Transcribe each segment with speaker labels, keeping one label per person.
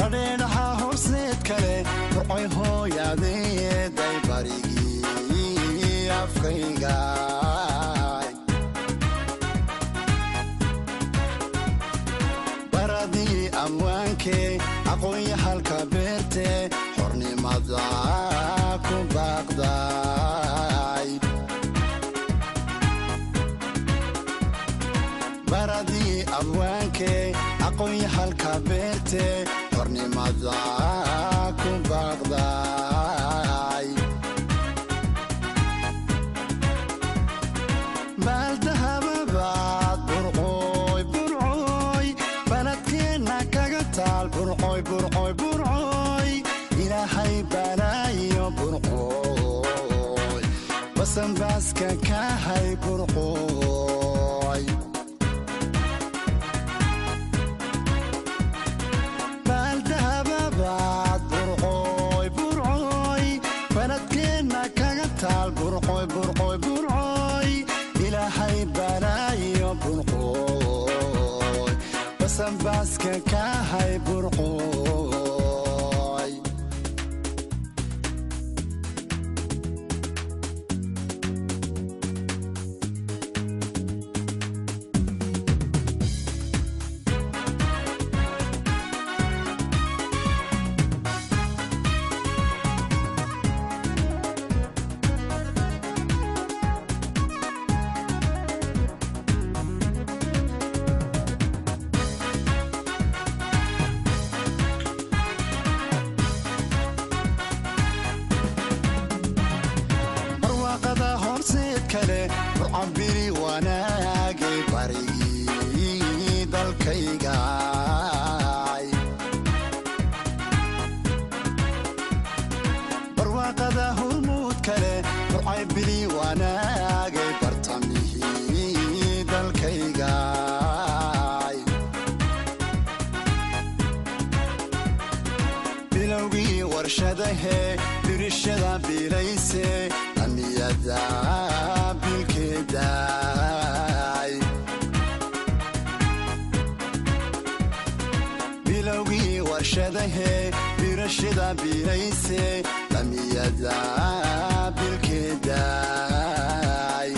Speaker 1: badheedhaha horseed kale burcoy hooyadeeday barigii afkayga baradii amwaankee aqoonya halka beerte xornimada ku baaqday baradii amwaankee aqoonya halka beerte xornimada ku baaqday baaldahababaad burcoy burcoy baladkeenna kaga taal burcoy burcoy burcoy ilaahay banaayo burcoy basanbaaska kahay burcoy burcoy burcoy burcoy ilaahay banaayo burcoy basanbaaska kahay burcoy burcabiri wanaagay barigii dalkayga barwaaqada hormuud kale burcabiri wanaagay bartamihii dalkayga bilowgii warshadahee birishada bilayse amniyada bilowgii warshadahee birashada bilayse lamiyada bilkeedaay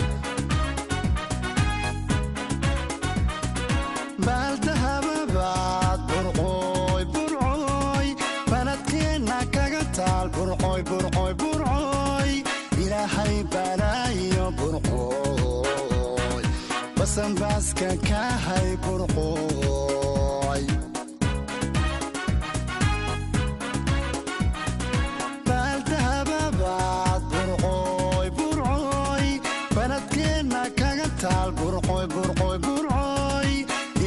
Speaker 1: baaldahababaad burcoy burcoy baladkeenna kaga taal burcoy burcoy burcoy ilaahay banaayo burcoy basanbaaska kahay burcoy baaldahababaad burcoy burcoy baladkeenna kaga taal burcoy burcoy burcoy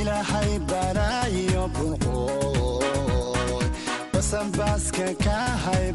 Speaker 1: ilaahay banaayo burcoy basanbaaska kahay